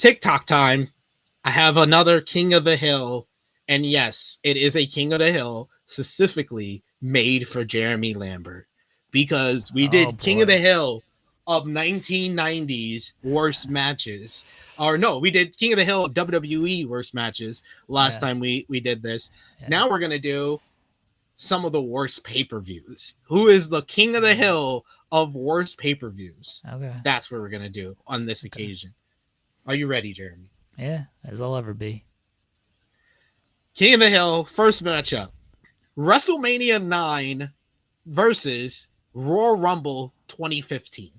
TikTok time. I have another King of the Hill. And yes, it is a King of the Hill specifically made for Jeremy Lambert. Because we Oh did King of the boy. Hill of 1990s worst matches. Or no, we did King of the Hill of WWE worst matches last Yeah. time we did this. Yeah. Now we're going to do some of the worst pay-per-views. Who is the King of the Hill of worst pay-per-views? Okay. That's what we're going to do on this Okay. occasion. Are you ready, Jeremy? Yeah, as I'll ever be. King of the Hill, first matchup. WrestleMania 9 versus Royal Rumble 2015.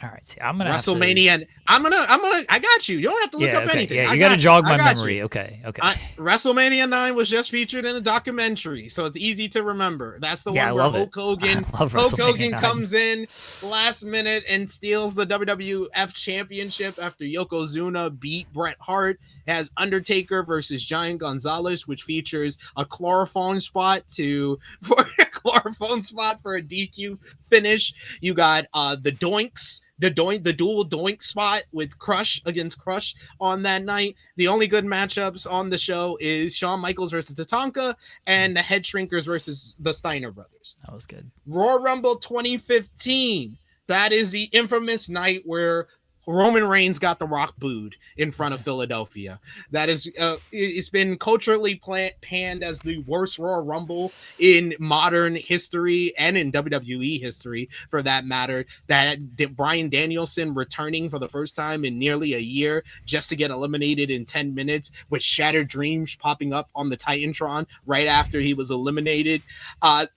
All right. See, I'm gonna have to. WrestleMania. I got you. You don't have to look Yeah. up Okay. anything. Yeah. I You got to got you. jog I my got you. memory. Okay. Okay. WrestleMania 9 was just featured in a documentary, so it's easy to remember. That's the Yeah, I one where love it. Hulk Hogan I love WrestleMania 9. comes in last minute and steals the WWF Championship after Yokozuna beat Bret Hart. It has Undertaker versus Giant Gonzalez, which features a chloroform spot for a DQ finish. You got the Doinks. The dual doink spot with Crush against Crush on that night. The only good matchups on the show is Shawn Michaels versus Tatanka and the Head Shrinkers versus the Steiner brothers. That was good. Royal Rumble 2015. That is the infamous night where Roman Reigns got The Rock booed in front of Philadelphia. That is, it's been culturally panned as the worst Royal Rumble in modern history and in WWE history, for that matter. That Bryan Danielson returning for the first time in nearly a year just to get eliminated in 10 minutes with Shattered Dreams popping up on the Titantron right after he was eliminated.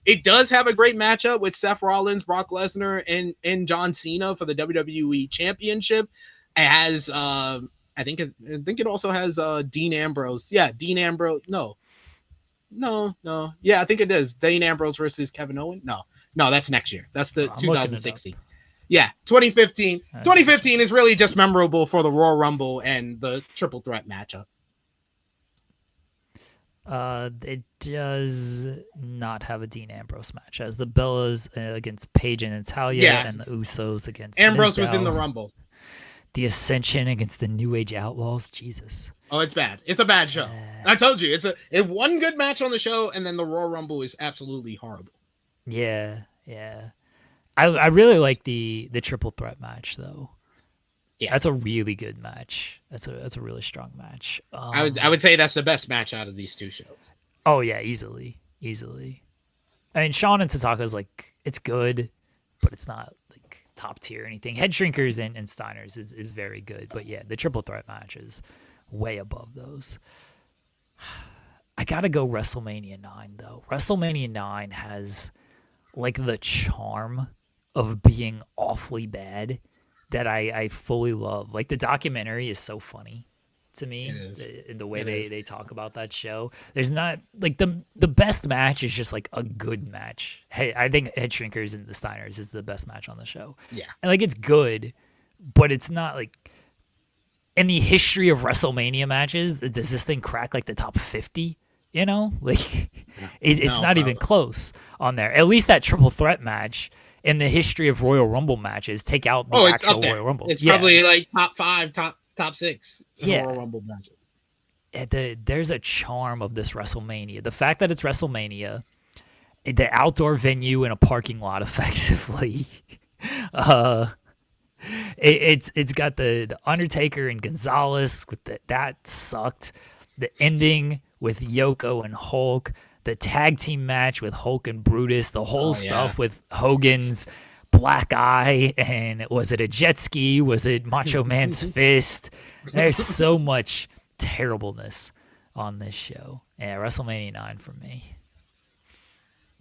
It does have a great matchup with Seth Rollins, Brock Lesnar, and John Cena for the WWE Championship. It has, I think it also has Dean Ambrose. Yeah, Dean Ambrose. No. Yeah, I think it is Dean Ambrose versus Kevin Owens. No, that's next year. That's the I'm looking it up. 2016. Yeah, 2015. 2015 is really just memorable for the Royal Rumble and the triple threat matchup. It does not have a Dean Ambrose match. As the Bellas against Paige and Natalia, and the Usos against Ambrose Mizdow. was in the Rumble. The Ascension against the New Age Outlaws. Jesus. Oh, it's bad. It's a bad show. I told you, it's one good match on the show, and then the Royal Rumble is absolutely horrible. Yeah. I really like the triple threat match though. Yeah, that's a really good match. That's a really strong match. I would say that's the best match out of these two shows. Oh yeah, easily. I mean, Shawn and Tatanka is like, it's good, but it's not like top tier or anything. Head Shrinkers and Steiners is very good, but yeah, the triple threat match is way above those. I gotta go WrestleMania 9 though. WrestleMania 9 has like the charm of being awfully bad that I fully love. Like the documentary is so funny to me, the way they talk about that show. There's not like the best match is just like a good match. Hey, I think Head Shrinkers and the Steiners is the best match on the show. Yeah, and like it's good, but it's not like in the history of WrestleMania matches. Does this thing crack like the top 50? You know, like it's not even close on there. At least that triple threat match in the history of Royal Rumble matches, take out the actual Royal Rumble. It's probably like top 5, top 6 Royal Rumble matches. There's a charm of this WrestleMania. The fact that it's WrestleMania, the outdoor venue in a parking lot, effectively. It's got the Undertaker and Gonzalez with that sucked. The ending with Yoko and Hulk. The tag team match with Hulk and Brutus, the whole stuff with Hogan's black eye, and was it a jet ski? Was it Macho Man's fist? There's so much terribleness on this show. Yeah, WrestleMania 9 for me.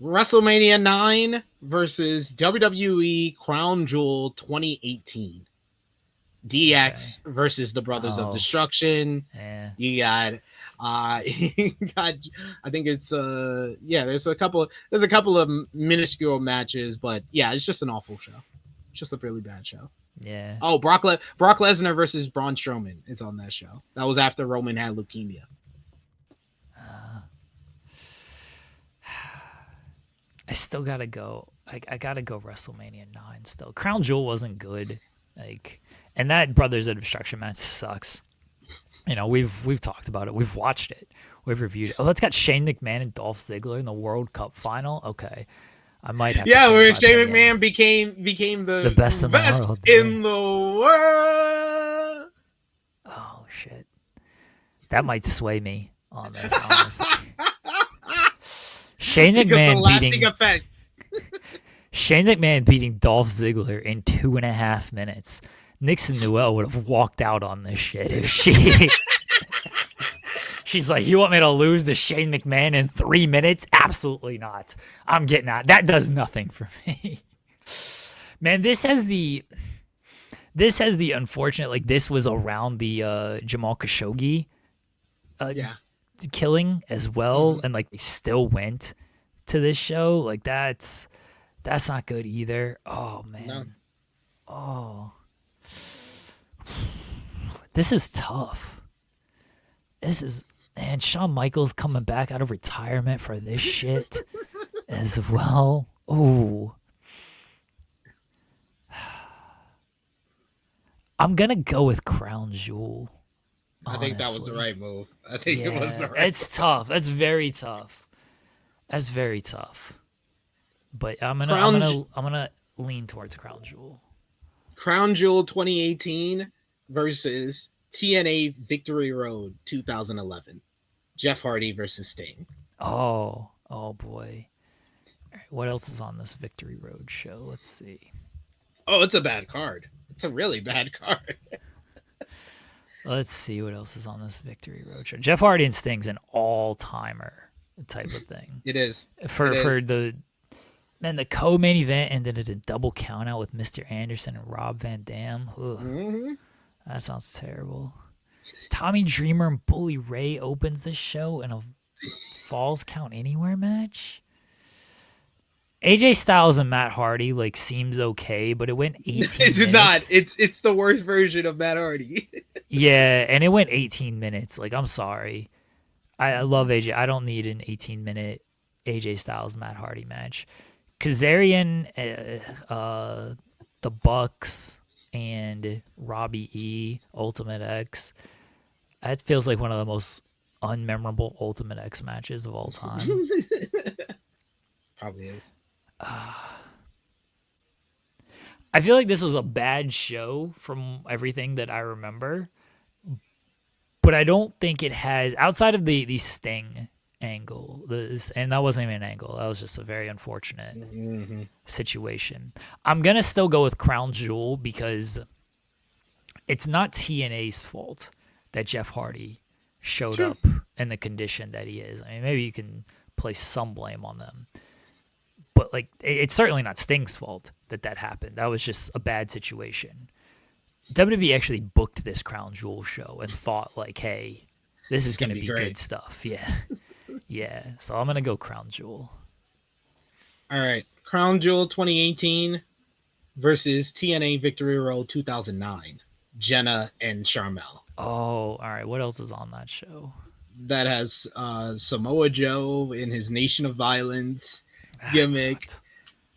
WrestleMania 9 versus WWE Crown Jewel 2018. DX versus the Brothers of Destruction. Yeah. You got I think it's there's a couple of minuscule matches, but yeah, it's just an awful show. It's just a really bad show. Yeah. Oh, Brock Lesnar versus Braun Strowman is on that show. That was after Roman had leukemia. I still gotta go. I gotta go WrestleMania 9 still. Crown Jewel wasn't good. And that Brothers of Destruction match sucks. we've talked about it. We've watched it. We've reviewed it. Oh, that's got Shane McMahon and Dolph Ziggler in the World Cup final. Okay, I might have to Yeah, change where my Shane opinion. McMahon became The the best in the best world. Yeah. in the world. Oh shit, that might sway me on this. Honestly, Shane Because the McMahon lasting beating effect. Dolph Ziggler in 2.5 minutes. Nixon Newell would have walked out on this shit if she's like, you want me to lose to Shane McMahon in 3 minutes? Absolutely not. I'm getting out. That does nothing for me. Man, this has the unfortunate, like, this was around the Jamal Khashoggi Yeah. killing as well, Mm-hmm. and like they still went to this show. Like that's not good either. Oh man. No. Oh, this is tough. This is, man, Shawn Michaels coming back out of retirement for this shit as well. Ooh. I'm gonna go with Crown Jewel. I think that was the Honestly. right move. I think it was the right It's tough. That's very tough. That's very tough. But I'm gonna lean towards Crown Jewel. Crown Jewel 2018 versus TNA Victory Road 2011. Jeff Hardy versus Sting. Oh boy. All right, what else is on this Victory Road show? Let's see. Oh, it's a bad card. It's a really bad card. Let's see what else is on this Victory Road show. Jeff Hardy and Sting's an all-timer type of thing. It is. For the co-main event ended at a double count out with Mr. Anderson and Rob Van Dam. Mm-hmm. That sounds terrible. Tommy Dreamer and Bully Ray opens the show in a Falls Count Anywhere match. AJ Styles and Matt Hardy like seems okay, but it went 18 minutes. It's not. It's the worst version of Matt Hardy. Yeah, and it went 18 minutes. Like, I'm sorry. I love AJ. I don't need an 18-minute AJ Styles Matt Hardy match. Kazarian, the Bucks, and Robbie E, Ultimate X. That feels like one of the most unmemorable Ultimate X matches of all time. Probably is. I feel like this was a bad show from everything that I remember, but I don't think it has, outside of the Sting angle, and that wasn't even an angle. That was just a very unfortunate situation. I'm gonna still go with Crown Jewel because it's not TNA's fault that Jeff Hardy showed up in the condition that he is. I mean, maybe you can place some blame on them, but like it's certainly not Sting's fault that happened. That was just a bad situation. WWE actually booked this Crown Jewel show and thought like, hey, this is going to be good stuff. Yeah. Yeah. So I'm going to go Crown Jewel. All right. Crown Jewel 2018 versus TNA Victory Road 2009. Jenna and Sharmell. Oh, all right. What else is on that show? That has Samoa Joe in his Nation of Violence gimmick.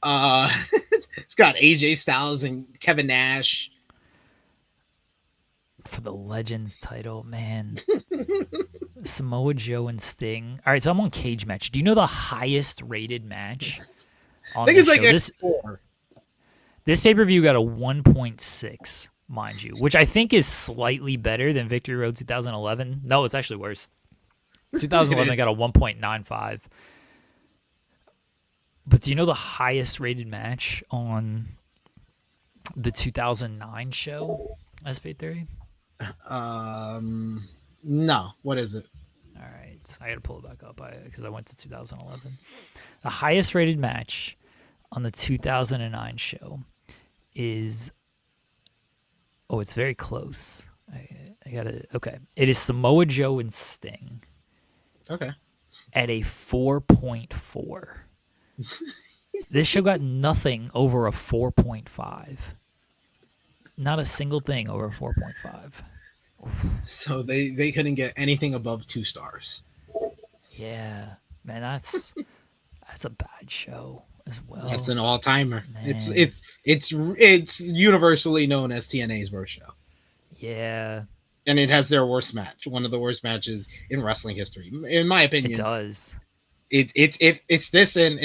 It's got AJ Styles and Kevin Nash for the Legends title, man. Samoa Joe and Sting. All right, so I'm on Cage Match. Do you know the highest rated match on I think this it's show? like X4. This pay-per-view got a 1.6, mind you, which I think is slightly better than Victory Road 2011. No, it's actually worse. 2011 got a 1.95. But do you know the highest rated match on the 2009 show, SP3? No. What is it? All right. I got to pull it back up because I went to 2011. The highest rated match on the 2009 show is... Oh, it's very close. I got to... Okay. It is Samoa Joe and Sting. Okay. At a 4.4. This show got nothing over a 4.5. Not a single thing over a 4.5. So they couldn't get anything above 2 stars. Yeah, man, that's a bad show as well. That's an all-timer. It's universally known as TNA's worst show. Yeah. and it has their worst match, one of the worst matches in wrestling history, in my It opinion. does. It's this and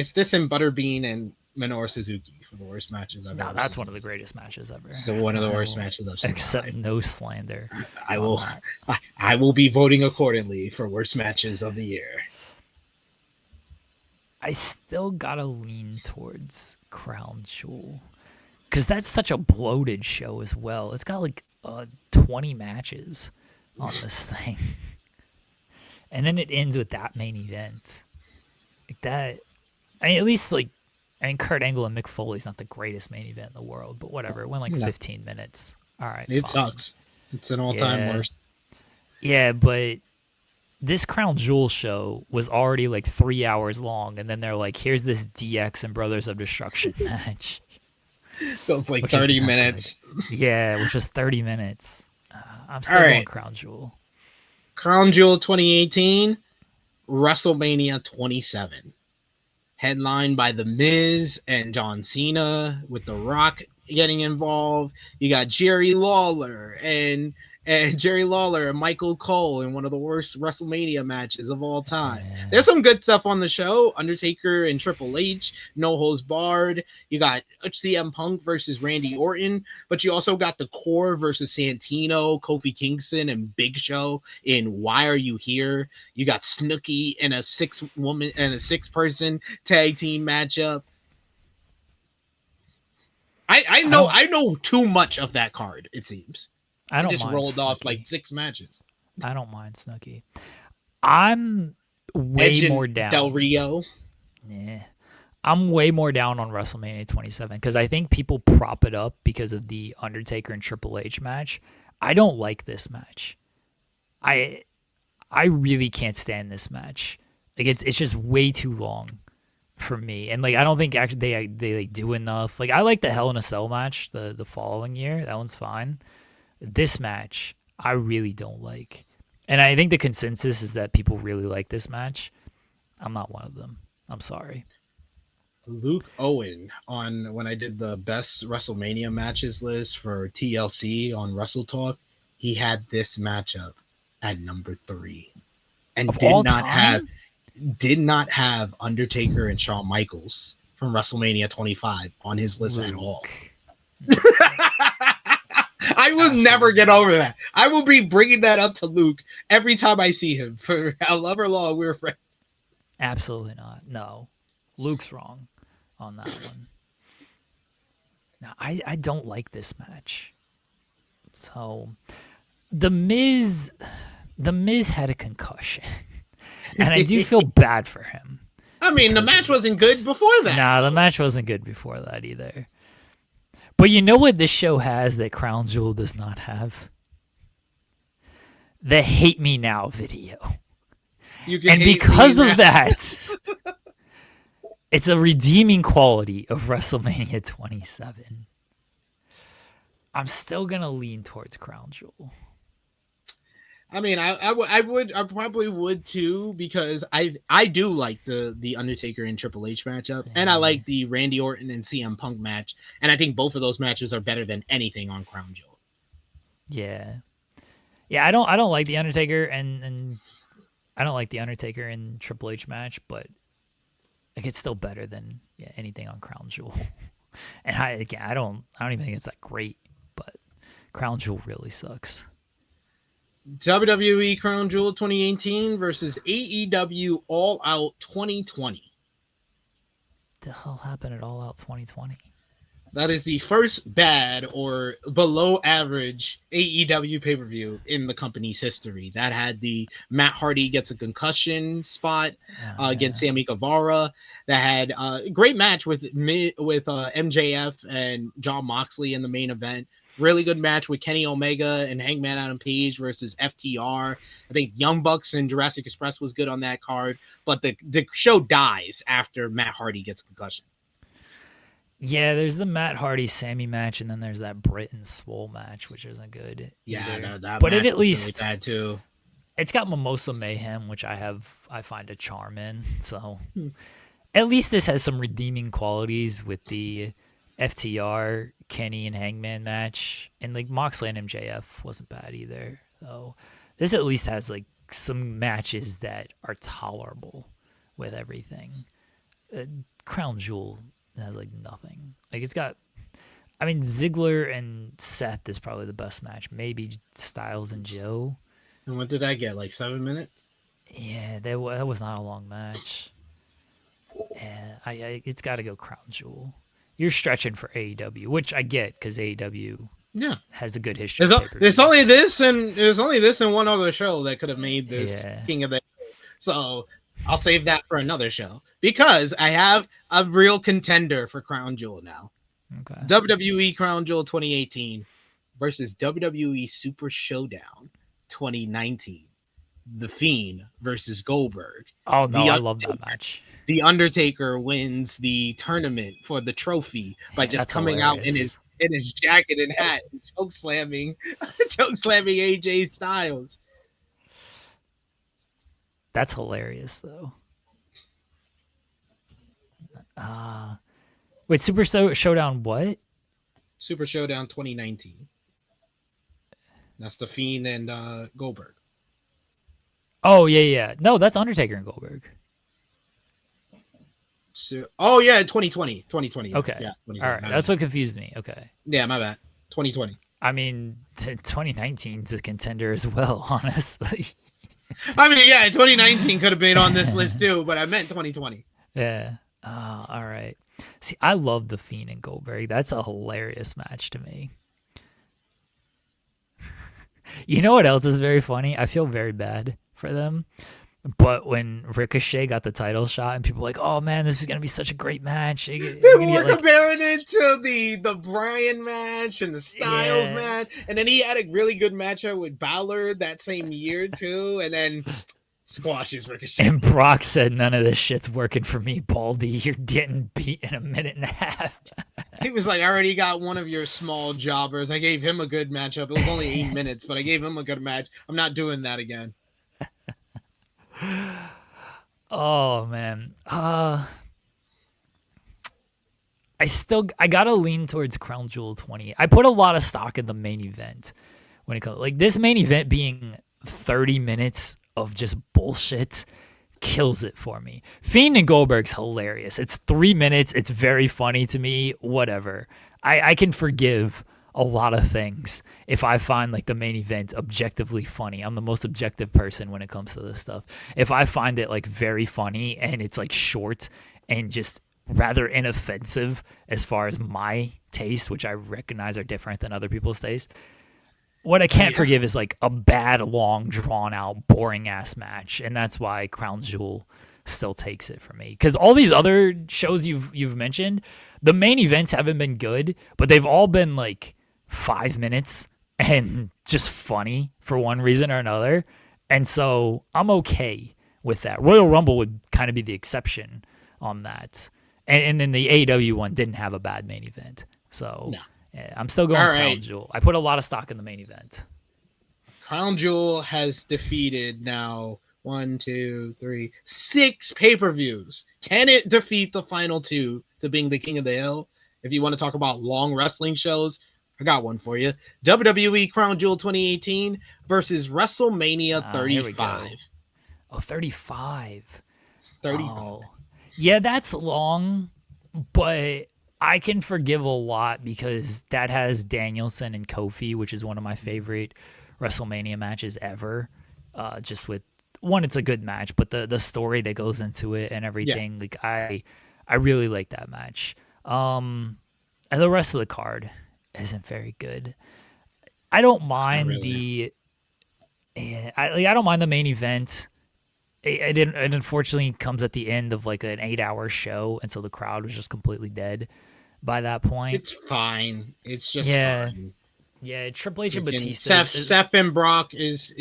Butterbean and Minoru Suzuki for the worst matches I've No, ever that's seen. one of the greatest matches ever. So one of the worst matches I've seen. Accept no slander. I will be voting accordingly for worst matches of the year. I still gotta lean towards Crown Jewel because that's such a bloated show as well. It's got like 20 matches on this thing, and then it ends with that main event. Like that, I mean, at least like, I mean, Kurt Angle and Mick Foley's not the greatest main event in the world, but whatever. It went like 15 minutes. All right, it fine. sucks. It's an all-time worst. Yeah, but this Crown Jewel show was already like 3 hours long, and then they're like, "Here's this DX and Brothers of Destruction match." Feels like 30 minutes. Good. Yeah, which was 30 minutes. I'm still going Crown Jewel. Crown Jewel 2018, WrestleMania 27. Headlined by The Miz and John Cena, with The Rock getting involved. You got Jerry Lawler and Michael Cole in one of the worst WrestleMania matches of all time. Yeah. There's some good stuff on the show. Undertaker and Triple H, no holds barred. You got CM Punk versus Randy Orton, but you also got the Core versus Santino, Kofi Kingston, and Big Show in Why Are You Here? You got Snooki in a 6-person tag team matchup. I know too much of that card, it seems. I just rolled off like 6 matches. I don't mind Snooki. I'm way more down. Del Rio. Yeah. I'm way more down on WrestleMania 27 because I think people prop it up because of the Undertaker and Triple H match. I don't like this match. I really can't stand this match. Like it's just way too long for me, and like I don't think actually they like do enough. Like I like the Hell in a Cell match the following year. That one's fine. This match, I really don't like. And I think the consensus is that people really like this match. I'm not one of them. I'm sorry. Luke Owen, when I did the best WrestleMania matches list for TLC on Wrestle Talk, he had this matchup at number 3. And did not have Undertaker and Shawn Michaels from WrestleMania 25 on his list at all. I will never get over that. I will be bringing that up to Luke every time I see him. For however long we're friends. Absolutely not. No. Luke's wrong on that one. No, I don't like this match. So, The Miz had a concussion. And I do feel bad for him. I mean, the match wasn't good before that. No, the match wasn't good before that either. But you know what this show has that Crown Jewel does not have? The Hate Me Now video. And because of that, it's a redeeming quality of WrestleMania 27. I'm still going to lean towards Crown Jewel. I mean, I probably would too, because I do like the Undertaker and Triple H matchup, and I like the Randy Orton and CM Punk match, and I think both of those matches are better than anything on Crown Jewel. Yeah, I don't like the Undertaker and I don't like the Undertaker and Triple H match, but like it's still better than anything on Crown Jewel. And I don't even think it's that great, but Crown Jewel really sucks. WWE Crown Jewel 2018 versus AEW All Out 2020. The hell happened at All Out 2020? That is the first bad or below average AEW pay-per-view in the company's history. That had the Matt Hardy gets a concussion spot against Sammy Guevara. That had a great match with MJF and Jon Moxley in the main event. Really good match with Kenny Omega and Hangman Adam Page versus FTR. I think Young Bucks and Jurassic Express was good on that card, but the show dies after Matt Hardy gets a concussion. Yeah, there's the Matt Hardy Sammy match, and then there's that Britt and Swole match, which isn't good. Yeah, that but match it at least really bad too. It's got Mimosa Mayhem, which I find a charm in. So at least this has some redeeming qualities with the FTR Kenny and Hangman match, and like Moxley and MJF wasn't bad either. though. This at least has like some matches that are tolerable with everything. Crown Jewel has like nothing. Like it's got. I mean, Ziggler and Seth is probably the best match. Maybe Styles and Joe. And what did I get? Like 7 minutes? Yeah, that was not a long match. Yeah, it's got to go Crown Jewel. You're stretching for AEW, which I get because AEW Yeah, has a good history. There's only this and one other show that could have made this King of the Hill. So I'll save that for another show because I have a real contender for Crown Jewel now. Okay. WWE Crown Jewel 2018 versus WWE Super Showdown 2019. The Fiend versus Goldberg. Oh no, I love that match. The Undertaker wins the tournament for the trophy by just coming out in his jacket and hat and choke slamming AJ Styles. That's hilarious though. Wait, Super Showdown what? Super Showdown 2019. That's the Fiend and Goldberg. Oh yeah. No, that's Undertaker and Goldberg. So, oh yeah, 2020. Okay. Yeah, all right. That's what confused me. Okay. Yeah, my bad. 2020. I mean, 2019's a contender as well, honestly. I mean, yeah, 2019 could have been on this list too, but I meant 2020. Yeah. All right. See, I love the Fiend and Goldberg. That's a hilarious match to me. You know what else is very funny? I feel very bad for them. But when Ricochet got the title shot and people were like, oh man, this is going to be such a great match. People were comparing it to the Bryan match and the Styles match. And then he had a really good matchup with Balor that same year too. And then squashes Ricochet. And Brock said, none of this shit's working for me, Baldy. You're getting beat in a minute and a half. He was like, I already got one of your small jobbers. I gave him a good matchup. It was only 8 minutes, but I gave him a good match. I'm not doing that again. Oh man. I gotta lean towards Crown Jewel 20. I put a lot of stock in the main event when it comes like this main event being 30 minutes of just bullshit kills it for me. Fiend and Goldberg's hilarious. It's 3 minutes. It's very funny to me. Whatever. I can forgive a lot of things if I find like the main event objectively funny. I'm the most objective person when it comes to this stuff. If I find it like very funny and it's like short and just rather inoffensive as far as my taste, which I recognize are different than other people's taste. What I can't forgive is like a bad, long, drawn out, boring ass match. And that's why Crown Jewel still takes it for me. Because all these other shows you've mentioned, the main events haven't been good, but they've all been like 5 minutes and just funny for one reason or another. And so I'm okay with that. Royal Rumble would kind of be the exception on that. And then the AEW one didn't have a bad main event. So yeah, I'm still going Crown Jewel. I put a lot of stock in the main event. Crown Jewel has defeated now 6 pay-per-views. Can it defeat the final 2 to being the King of the Hill? If you want to talk about long wrestling shows, I got one for you. WWE Crown Jewel 2018 versus WrestleMania 35. Oh, 35. 35. Oh. Yeah, that's long, but I can forgive a lot because that has Danielson and Kofi, which is one of my favorite WrestleMania matches ever. Just with one, it's a good match, but the story that goes into it and everything, like I really like that match. And the rest of the card isn't very good. I don't mind I don't mind the main event. It unfortunately comes at the end of like an 8-hour show, and so the crowd was just completely dead by that point. It's fine. It's just fine. Yeah, Triple H and Batista. Seth and Brock is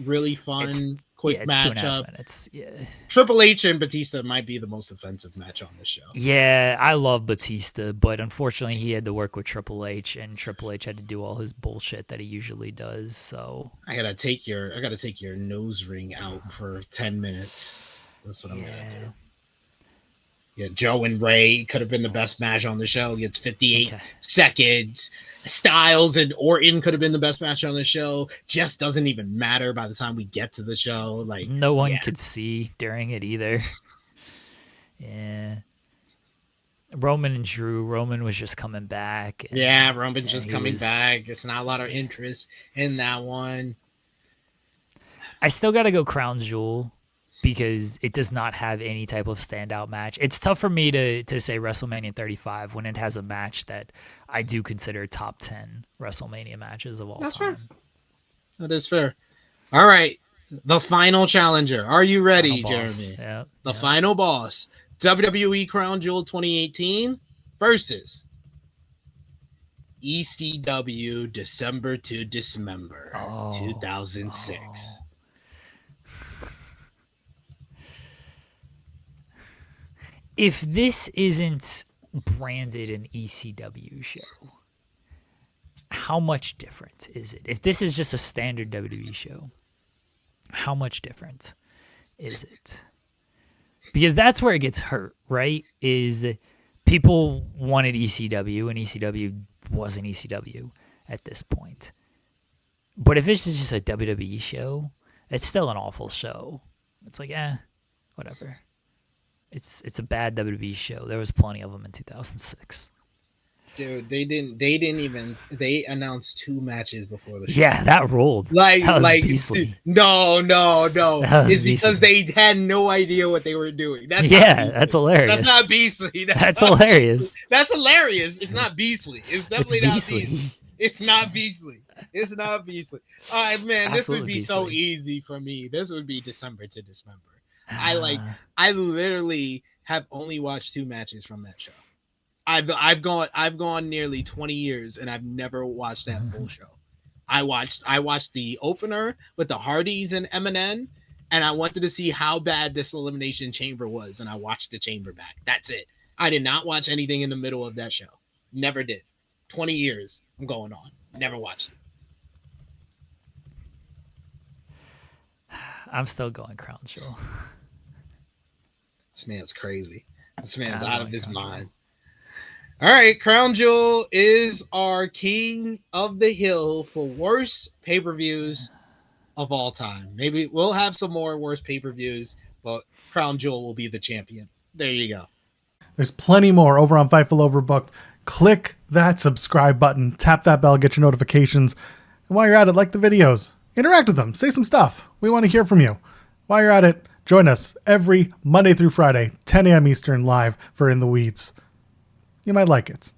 really fun. Quick matchup. 2.5 minutes. Yeah. Triple H and Batista might be the most offensive match on the show. Yeah, I love Batista, but unfortunately he had to work with Triple H, and Triple H had to do all his bullshit that he usually does. So I gotta take your nose ring out for 10 minutes. That's what I'm gonna do. Yeah, Joe and Ray could have been the best match on the show. Gets 58 Okay. seconds. Styles and Orton could have been the best match on the show. Just doesn't even matter by the time we get to the show. Like, No one yeah. could see during it either. Yeah. Roman and Drew. Roman was just coming back. Yeah, Roman's just he coming was- back. There's not a lot of interest in that one. I still got to go Crown Jewel because it does not have any type of standout match. It's tough for me to say WrestleMania 35 when it has a match that I do consider top 10 WrestleMania matches of all That's time. fair. That is fair. All right. The final challenger. Are you ready, Final boss. Jeremy? Yep, The yep. final boss. WWE Crown Jewel 2018 versus ECW December to Dismember 2006. If this isn't branded an ECW show, how much different is it? If this is just a standard WWE show, how much different is it? Because that's where it gets hurt, right? Is people wanted ECW and ECW wasn't ECW at this point. But if it's just a WWE show, it's still an awful show. It's like, whatever. It's a bad WWE show. There was plenty of them in 2006. Dude, they announced 2 matches before the show. Yeah, that ruled. Like, that was beastly. No. That was It's because beastly. they had no idea what they were doing. That's That's hilarious. That's not beastly. That's hilarious. That's hilarious. It's not beastly. It's definitely It's not beastly. beastly. It's not beastly. It's not beastly. All right, man, It's this would absolutely be so beastly. easy for me. This would be December to Dismember. I literally have only watched 2 matches from that show. I've gone nearly 20 years and I've never watched that full show. I watched the opener with the Hardys and Eminem, and I wanted to see how bad this Elimination Chamber was, and I watched the Chamber back. That's it. I did not watch anything in the middle of that show. Never did. 20 years I'm going on. Never watched it. I'm still going Crown Jewel. This man's crazy. This man's I'm out going of his Crown mind. All right, Crown Jewel is our king of the hill for worst pay-per-views of all time. Maybe we'll have some more worst pay-per-views, but Crown Jewel will be the champion. There you go. There's plenty more over on Fightful Overbooked. Click that subscribe button, tap that bell, get your notifications. And while you're at it, like the videos. Interact with them. Say some stuff. We want to hear from you. While you're at it, join us every Monday through Friday, 10 a.m. Eastern, live for In the Weeds. You might like it.